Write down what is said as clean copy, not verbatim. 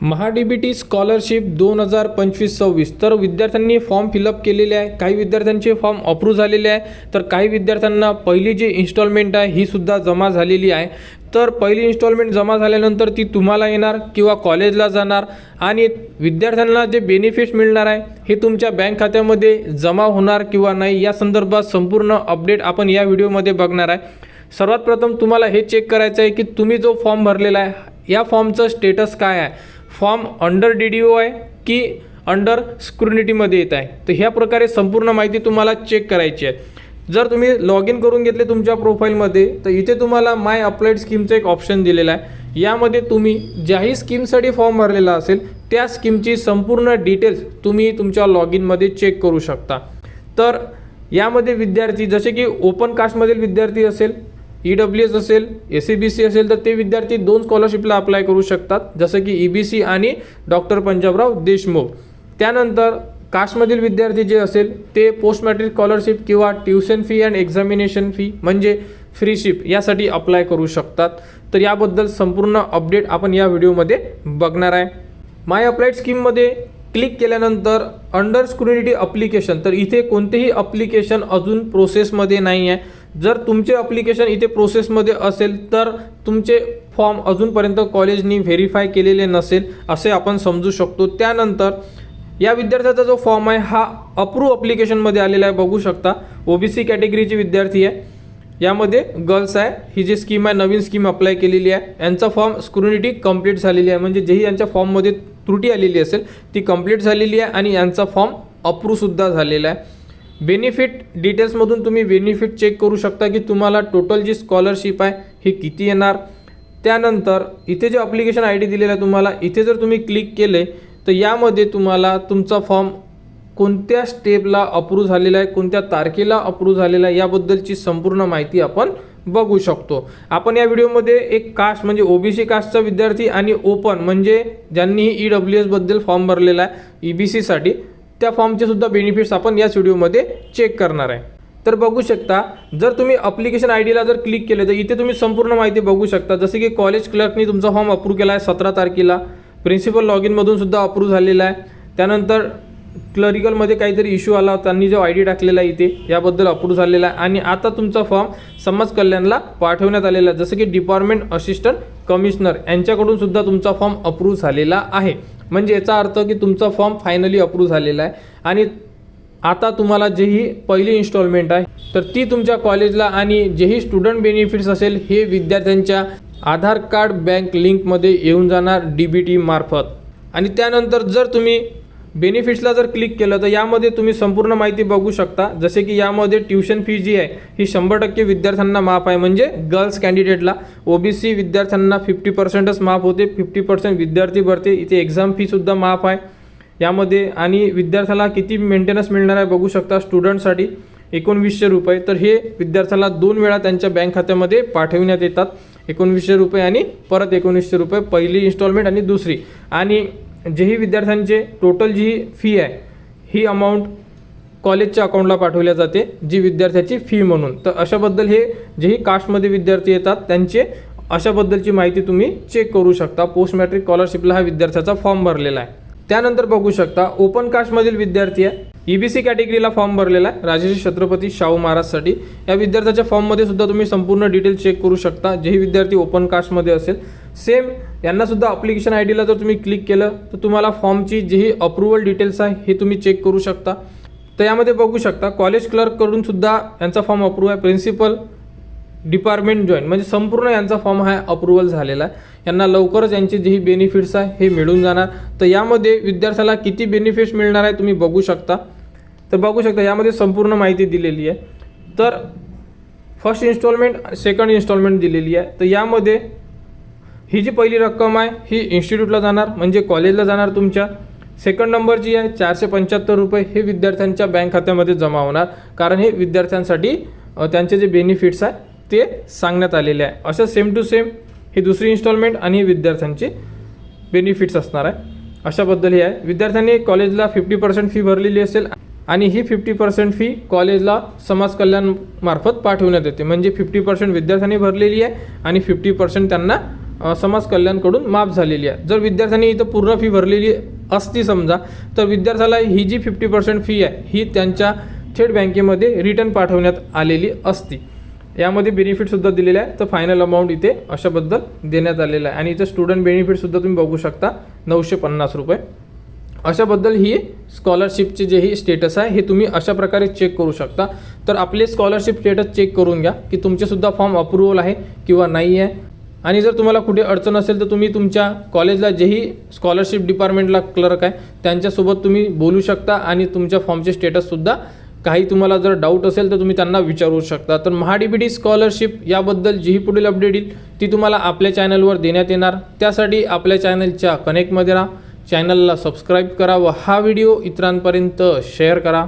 MahaDBT scholarship 2025-26 तर विद्यार्थ्यांनी form fill up केलेले आहे. काही विद्यार्थ्यांचे फॉर्म अप्रूव्ह झालेले आहे, तर काही विद्यार्थ्यांना पहिली जी इन्स्टॉलमेंट आहे ही सुद्धा जमा झालेली आहे. तर पहिली इन्स्टॉलमेंट जमा झाल्यानंतर ती तुम्हाला येणार किंवा कॉलेजला जाणार आणि विद्यार्थ्यांना जे बेनिफिट्स मिळणार आहे हे तुमच्या बँक खात्यामध्ये जमा होणार किंवा नाही या संदर्भात संपूर्ण अपडेट आपण या व्हिडिओमध्ये बघणार आहे. सर्वात प्रथम तुम्हाला हे चेक करायचं आहे की तुम्ही जो फॉर्म भरलेला आहे या फॉर्मचं स्टेटस काय आहे. फॉर्म अंडर DDO आहे की अंडर स्क्रुनिटीमध्ये येत आहे. तर ह्या प्रकारे संपूर्ण माहिती तुम्हाला चेक करायची आहे. जर तुम्ही लॉग इन करून घेतले तुमच्या प्रोफाईलमध्ये तर इथे तुम्हाला माय अप्लाइड स्कीमचं एक ऑप्शन दिलेला आहे. यामध्ये तुम्ही ज्याही स्कीमसाठी फॉर्म भरलेला असेल त्या स्कीमची संपूर्ण डिटेल्स तुम्ही तुमच्या लॉग इनमध्ये चेक करू शकता. तर यामध्ये विद्यार्थी जसे की ओपन कास्टमधील विद्यार्थी असेल, EWS असेल, SCBC असेल तर ते विद्यार्थी 2 स्कॉलरशिपला अप्लाय करू शकतात, जसं की EBC आणि डॉक्टर पंजाबराव देशमुख. त्यानंतर कास्टमधील विद्यार्थी जे असेल ते पोस्ट मॅट्रिक स्कॉलरशिप किंवा tuition fee and examination fee म्हणजे फ्रीशिप यासाठी अप्लाय करू शकतात. तर याबद्दल संपूर्ण अपडेट आपण या व्हिडिओमध्ये बघणार आहे. माय अप्लाइड स्कीममध्ये क्लिक केल्यानंतर अंडर स्क्रुनिटी अप्लिकेशन, तर इथे कोणतेही अप्लिकेशन अजून प्रोसेसमध्ये नाही आहे. जर तुमचे अप्लिकेशन इथे प्रोसेसमध्ये असेल तर तुमचे फॉर्म अजूनपर्यंत कॉलेजनी व्हेरीफाय केलेले नसेल असे आपण समजू शकतो. त्यानंतर या विद्यार्थ्याचा जो फॉर्म आहे हा अप्रूव्ह अप्लिकेशनमध्ये आलेला आहे. बघू शकता OBC कॅटेगरीचे विद्यार्थी आहे, यामध्ये गर्ल्स आहे. ही जी स्कीम आहे नवीन स्कीम अप्लाय केलेली आहे. यांचा फॉर्म स्क्रुनिटी कंप्लीट झालेली आहे, म्हणजे जेही यांच्या फॉर्ममध्ये त्रुटी आलेली असेल ती कंप्लीट झालेली आहे आणि यांचा फॉर्म अप्रूव्हसुद्धा झालेला आहे. बेनिफिट डिटेल्समधून तुम्ही बेनिफिट चेक करू शकता की तुम्हाला टोटल जी स्कॉलरशिप आहे ही किती येणार. त्यानंतर इथे जे ॲप्लिकेशन ID दिलेला आहे तुम्हाला, इथे जर तुम्ही क्लिक केले तर यामध्ये तुम्हाला तुमचा फॉर्म कोणत्या स्टेपला अप्रूव्ह झालेला आहे, कोणत्या तारखेला अप्रूव्ह झालेला आहे याबद्दलची संपूर्ण माहिती आपण बघू शकतो. आपण या व्हिडिओमध्ये एक कास्ट म्हणजे OBC कास्टचा विद्यार्थी आणि ओपन म्हणजे ज्यांनी EWS बद्दल फॉर्म भरलेला आहे EBC साठी त्या फॉर्मचे सुद्धा बेनिफिट्स आपण याच व्हिडिओमध्ये चेक करणार आहे. तर बघू शकता जर तुम्ही अप्लिकेशन IDला जर क्लिक केले तर इथे तुम्ही संपूर्ण माहिती बघू शकता. जसे की कॉलेज क्लर्कनी तुमचा फॉर्म अप्रूव्ह केला आहे 17 तारखेला, प्रिन्सिपल लॉग इनमधून सुद्धा अप्रूव्ह झालेला आहे. त्यानंतर क्लरिकलमध्ये काहीतरी इश्यू आला, त्यांनी जो ID टाकलेला आहे इथे याबद्दल अप्रूव्ह झालेला आहे. आणि आता तुमचा फॉर्म समाज कल्याणला पाठवण्यात आलेला आहे, जसं की डिपार्टमेंट असिस्टंट कमिशनर यांच्याकडून सुद्धा तुमचा फॉर्म अप्रूव्ह झालेला आहे. म्हणजे याचा अर्थ की तुमचा फॉर्म फायनली अप्रूव्ह झालेला आहे. आणि आता तुम्हाला जेही पहिली इन्स्टॉलमेंट आहे तर ती तुमच्या कॉलेजला आणि जेही स्टुडंट बेनिफिट्स असेल हे विद्यार्थ्यांच्या आधार कार्ड बँक लिंकमध्ये येऊन जाणार DBT मार्फत. आणि त्यानंतर जर तुम्ही बेनिफिट्सला जर क्लिक केलं तर यामध्ये तुम्ही संपूर्ण माहिती बघू शकता. जसे की यामध्ये ट्युशन फी जी आहे ही 100% विद्यार्थ्यांना माफ आहे, म्हणजे गर्ल्स कॅन्डिडेटला. OBC विद्यार्थ्यांना 50%च माफ होते, 50% विद्यार्थी भरते. इथे एक्झाम फीसुद्धा माफ आहे यामध्ये. आणि विद्यार्थ्याला किती मेंटेनन्स मिळणार आहे बघू शकता. स्टुडंटसाठी 1900 रुपये, तर हे विद्यार्थ्याला 2 वेळा त्यांच्या बँक खात्यामध्ये पाठविण्यात येतात. 1900 रुपये आणि परत 1900 रुपये पहिली इन्स्टॉलमेंट आणि दुसरी. आणि जेही विद्यार्थ्यांचे टोटल जी फी आहे ही अमाऊंट कॉलेजच्या अकाउंटला पाठवल्या जाते जी विद्यार्थ्याची फी म्हणून. तर अशाबद्दल हे जेही कास्टमध्ये विद्यार्थी येतात त्यांचे अशाबद्दलची माहिती तुम्ही चेक करू शकता. पोस्ट मॅट्रिक स्कॉलरशिपला हा विद्यार्थ्याचा फॉर्म भरलेला आहे. त्यानंतर बघू शकता ओपन कास्टमधील विद्यार्थी आहे, EBC कॅटेगरीला फॉर्म भरलेला आहे राजश्री छत्रपती शाहू महाराजसाठी. या विद्यार्थ्याच्या फॉर्ममध्ये सुद्धा तुम्ही संपूर्ण डिटेल चेक करू शकता. जेही विद्यार्थी ओपन कास्टमध्ये असेल सेम यांनासुद्धा अप्लिकेशन IDला जर तुम्ही क्लिक केलं तर तुम्हाला फॉर्मची जेही अप्रुव्हल डिटेल्स आहे हे तुम्ही चेक करू शकता. तर यामध्ये बघू शकता कॉलेज क्लर्ककडून सुद्धा यांचा फॉर्म अप्रूव्ह आहे. प्रिन्सिपल डिपार्टमेंट जॉईन म्हणजे संपूर्ण यांचा फॉर्म हा अप्रुव्हल झालेला आहे. यांना लवकरच यांचे जेही बेनिफिट्स आहे हे मिळून जाणार. तर यामध्ये विद्यार्थ्याला किती बेनिफिट्स मिळणार आहे तुम्ही बघू शकता. तर बघू शकता यामध्ये संपूर्ण माहिती दिलेली आहे. तर फर्स्ट इन्स्टॉलमेंट, सेकंड इन्स्टॉलमेंट दिलेली आहे. तर यामध्ये ही जी पहिली रक्कम आहे ही इन्स्टिट्यूटला जाणार म्हणजे कॉलेजला जाणार तुमच्या. सेकंड नंबरची आहे 475 रुपये हे विद्यार्थ्यांच्या बँक खात्यामध्ये जमा होणार, कारण हे विद्यार्थ्यांसाठी त्यांचे जे बेनिफिट्स आहे ते सांगण्यात आलेले आहे. असं सेम टू सेम ही दुसरी इन्स्टॉलमेंट आणि विद्यार्थ्यांचे बेनिफिट्स असणार आहे. अशाबद्दल हे आहे. विद्यार्थ्यांनी कॉलेजला 50% फी भरलेली असेल आणि ही 50% फी कॉलेजला समाज कल्याण मार्फत पाठवण्यात येते. म्हणजे 50% विद्यार्थ्यांनी भरलेली आहे आणि 50% त्यांना समाज कल्याणकडून माफ झालेली आहे. जर विद्यार्थ्यांनी इथं पूर्ण फी भरलेली असती समजा, तर विद्यार्थ्याला ही जी 50% फी आहे ही त्यांच्या थेट बँकेमध्ये रिटर्न पाठवण्यात आलेली असती. यामध्ये बेनिफिटसुद्धा दिलेले आहे. तर फायनल अमाऊंट इथे अशाबद्दल देण्यात आलेलं आहे. आणि इथं स्टुडंट बेनिफिटसुद्धा तुम्ही बघू शकता 950 रुपये. अशाबद्दल ही स्कॉलरशिपचे जे ही स्टेटस आहे हे तुम्ही अशा प्रकारे चेक करू शकता. तर आपले स्कॉलरशिप स्टेटस चेक करून घ्या की तुमचेसुद्धा फॉर्म अप्रूव्हल आहे किंवा नाही आहे. आणि जर तुम्हाला कुठे अडचण असेल तर तुम्ही तुमच्या कॉलेजला जेही स्कॉलरशिप डिपार्टमेंटला क्लर्क आहे त्यांच्यासोबत तुम्ही बोलू शकता आणि तुमच्या फॉर्मचे स्टेटससुद्धा काही तुम्हाला जर डाऊट असेल तर तुम्ही त्यांना विचारू शकता. तर महाडीबीटी स्कॉलरशिप याबद्दल जी पुढील अपडेट येईल ती तुम्हाला आपल्या चॅनलवर देण्यात येणार. त्यासाठी आपल्या चॅनलच्या कनेक्टमध्ये राहा, चॅनलला सबस्क्राईब करा व हा व्हिडिओ इतरांपर्यंत शेअर करा.